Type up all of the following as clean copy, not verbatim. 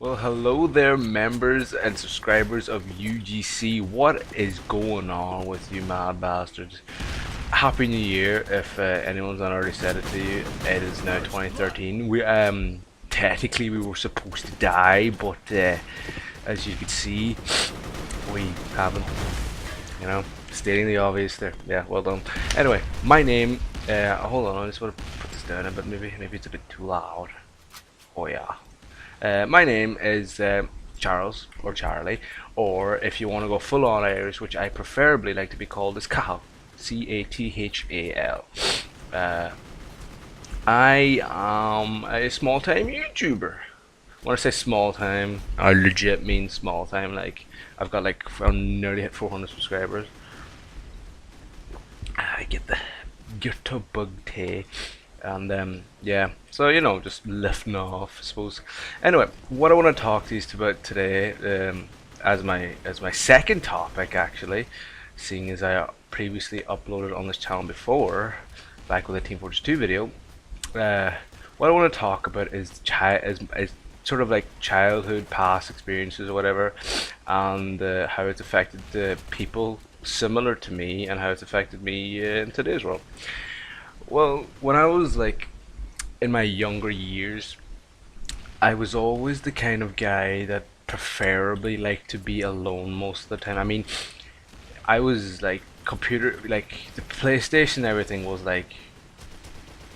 Well, hello there, members and subscribers of UGC. What is going on with you, mad bastards? Happy New Year! If anyone's not already said it to you, it is now 2013. We technically we were supposed to die, but as you can see, we haven't. You know, stating the obvious there. Yeah, well done. Anyway, my name. Hold on, I just want to put this down a bit. Maybe it's a bit too loud. Oh yeah. My name is Charles or Charlie, or if you want to go full on Irish, which I preferably like to be called, is Cathal, Cathal. I am a small time YouTuber. When I say small time, I legit mean small time. Like I've got like nearly hit 400 subscribers. I get the bug tea. And yeah, so you know, just lifting off, I suppose. Anyway, what I want to talk to you about today, as my second topic actually, seeing as I previously uploaded on this channel before, back with a Team Fortress 2 video. What I want to talk about is sort of like childhood, past experiences or whatever, and how it's affected the people similar to me and how it's affected me in today's world. Well, when I was like in my younger years, I was always the kind of guy that preferably liked to be alone most of the time. I mean, I was like like the PlayStation and everything was like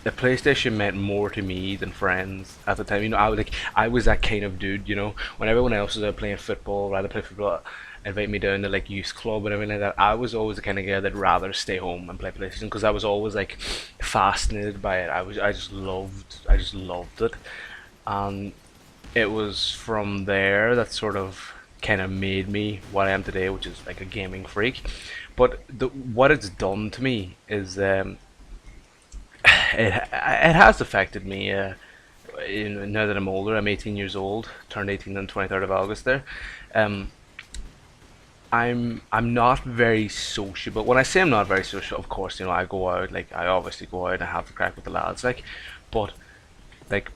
the PlayStation meant more to me than friends at the time. You know, I was that kind of dude, you know, when everyone else was out playing football, rather play football, invite me down to like youth club and everything like that. I was always the kind of guy that'd rather stay home and play PlayStation because I was always like fascinated by it. I just loved it, and it was from there that sort of kind of made me what I am today, which is like a gaming freak. But what it's done to me is it has affected me. Now that I'm older, I'm 18 years old, turned 18 on 23rd of August there. Um, I'm not very sociable. When I say I'm not very social, of course, you know, I go out, like I obviously go out and have the crack with the lads, like, but like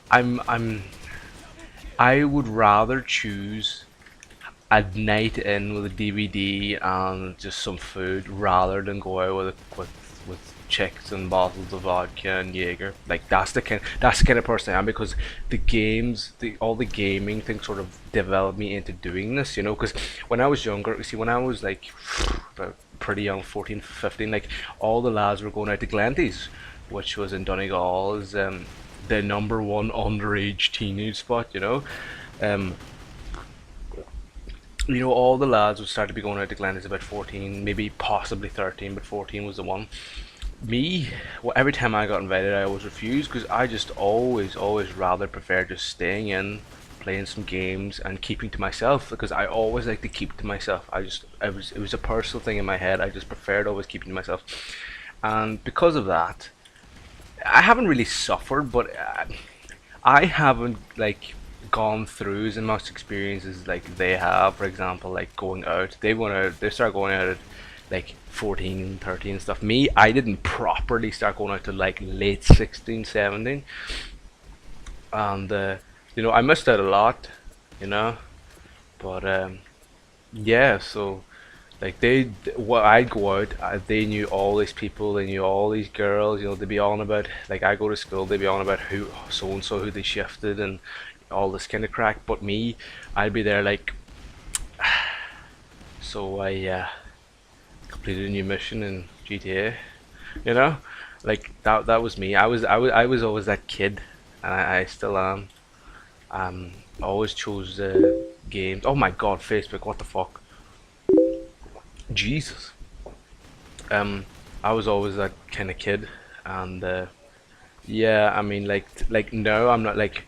I'm I would rather choose a night in with a DVD and just some food rather than go out with chicks and bottles of vodka and Jaeger. Like that's the kind of person I am, because all the gaming things sort of developed me into doing this, you know, because when I was younger, you see, when I was like pretty young, 14, 15, like all the lads were going out to Glenties, which was in Donegal, is the number one underage teenage spot, you know. Um, all the lads would start to be going out to Glenties about 14, maybe possibly 13, but 14 was the one. Me, well, every time I got invited, I always refused because I just always rather prefer just staying in, playing some games, and keeping to myself, because I always like to keep to myself. It was a personal thing in my head. I just preferred always keeping to myself, and because of that, I haven't really suffered, but I haven't like gone through as much experiences like they have. For example, like going out, they start going out at like 14, 13 and stuff. Me, I didn't properly start going out to like late 16, 17, and I missed out a lot, you know. But yeah, so like I'd go out, they knew all these people, they knew all these girls, you know. They'd be on about, like, I go to school, they'd be on about who so and so, who they shifted, and all this kind of crack. But me, I'd be there like, so I completed a new mission in GTA, you know, like that was me. I was always that kid, and I still am. Always chose games. Oh my God, Facebook! What the fuck? Jesus. I was always that kind of kid, and yeah, I mean, like now I'm not like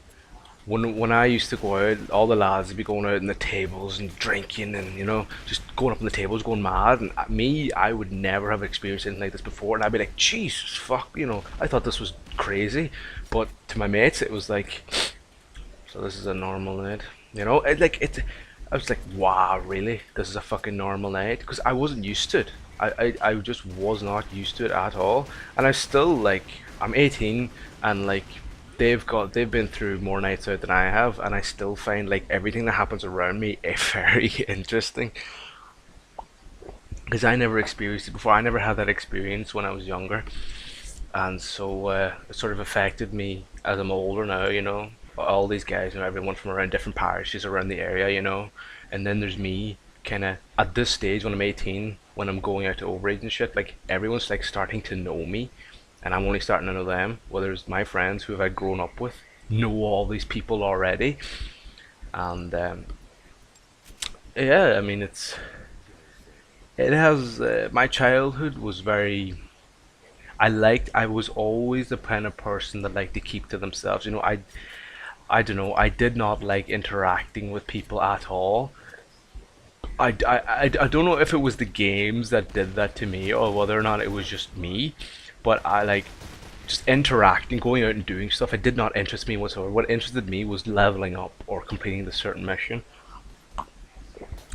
when I used to go out, all the lads would be going out on the tables and drinking, and you know, just going up on the tables, going mad. And me, I would never have experienced anything like this before, and I'd be like, Jesus, fuck, you know, I thought this was crazy. But to my mates, it was like, so this is a normal night, you know. I was like, wow, really? This is a fucking normal night? Because I wasn't used to it. I just was not used to it at all. And I still, like, I'm 18, and like they've been through more nights out than I have, and I still find like everything that happens around me very interesting because I never experienced it before. I never had that experience when I was younger, and so it sort of affected me as I'm older now. All these guys, everyone from around different parishes around the area, and then there's me, kind of at this stage when I'm 18, when I'm going out to overage and shit. Like everyone's like starting to know me, and I'm only starting to know them. Whether it's my friends who have I grown up with know all these people already, and yeah, I mean it has my childhood was very. I was always the kind of person that liked to keep to themselves. I don't know. I did not like interacting with people at all. I don't know if it was the games that did that to me or whether or not it was just me, but I like just interacting, going out and doing stuff. It did not interest me whatsoever. What interested me was leveling up or completing the certain mission.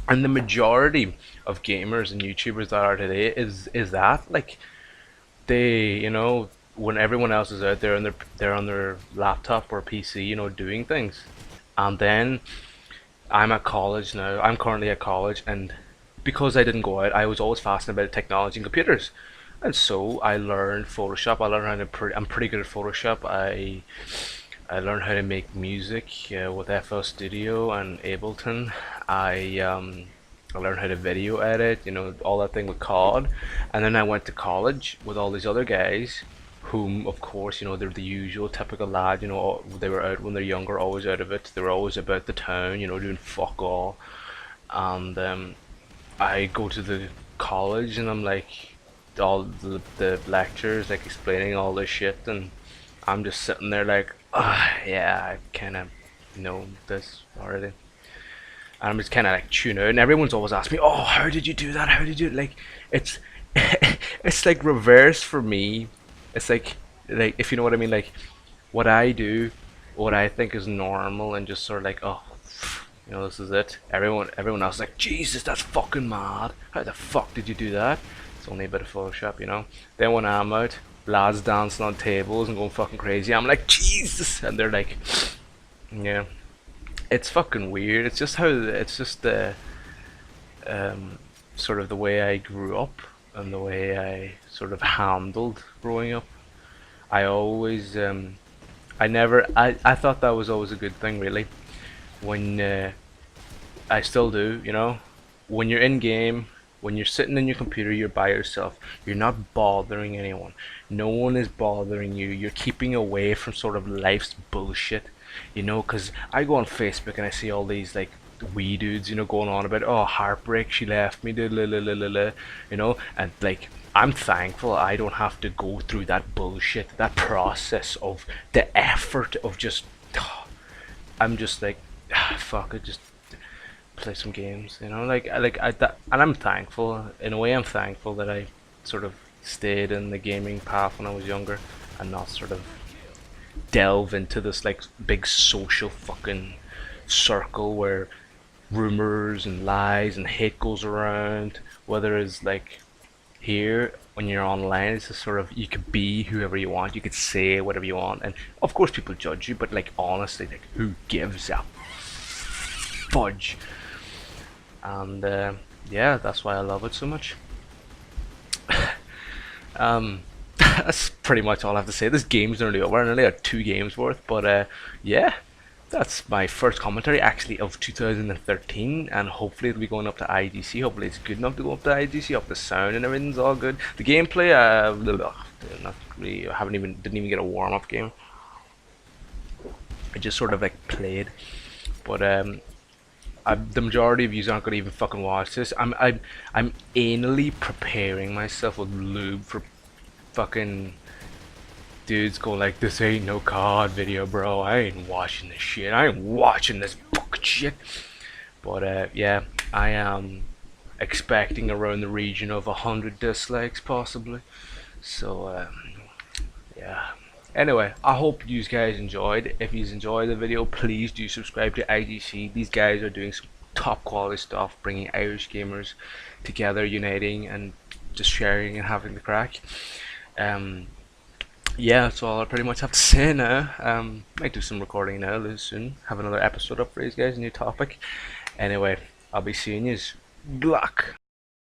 And the majority of gamers and YouTubers that are today is that like when everyone else is out there and they're on their laptop or PC, doing things, and then I'm at college now. I'm currently at college, and because I didn't go out, I was always fascinated about technology and computers. And so I learned Photoshop. I learned how to. I'm pretty good at Photoshop. I learned how to make music with FL Studio and Ableton. I learned how to video edit. All that thing with COD. And then I went to college with all these other guys whom, of course, they're the usual typical lad. They were out when they're younger, always out of it. They were always about the town, doing fuck all. And I go to the college and I'm like, all the lectures, like explaining all this shit, and I'm just sitting there like, yeah, I kind of know this already. And I'm just kind of like tune out, and everyone's always asking me, "Oh, how did you do that? How did you like?" It's it's like reverse for me. It's like if you know what I mean, like what I do, what I think is normal, and just sort of like, oh, this is it. Everyone else is like, Jesus, that's fucking mad. How the fuck did you do that? It's only a bit of Photoshop. Then when I'm out, lads dancing on tables and going fucking crazy, I'm like, Jesus, and they're like, yeah. It's fucking weird. It's just the sort of the way I grew up and the way I sort of handled growing up. I always I thought that was always a good thing, really. When I still do, when you're in game, when you're sitting in your computer, you're by yourself. You're not bothering anyone. No one is bothering you. You're keeping away from sort of life's bullshit. Because I go on Facebook and I see all these like wee dudes, going on about, oh, heartbreak, she left me, and like I'm thankful I don't have to go through that bullshit, that process of the effort of just, I'm just like, fuck it, just play some games, and I'm thankful, in a way I'm thankful that I sort of stayed in the gaming path when I was younger and not sort of delve into this like big social fucking circle where rumors and lies and hate goes around. Whether it's like here when you're online, it's just sort of, you could be whoever you want, you could say whatever you want, and of course people judge you, but like honestly, like who gives a fudge? And yeah, that's why I love it so much. That's pretty much all I have to say. This game's nearly over. I nearly had 2 games worth, but yeah, that's my first commentary actually of 2013, and hopefully it'll be going up to iGC. Hopefully it's good enough to go up to iGC. Hope the sound and everything's all good. The gameplay, not really. I didn't even get a warm up game. I just sort of like played, but the majority of you aren't gonna even fucking watch this. I'm anally preparing myself with lube for fucking dudes going like, this ain't no COD video, bro. I ain't watching this shit. I ain't watching this fucking shit. But yeah, I am expecting around the region of 100 dislikes possibly. So yeah. Anyway, I hope you guys enjoyed. If you enjoyed the video, please do subscribe to iGC. These guys are doing some top quality stuff, bringing Irish gamers together, uniting and just sharing and having the crack. yeah, that's all I pretty much have to say now. Might do some recording now, soon. Have another episode up for you guys, new topic. Anyway, I'll be seeing you. Good luck.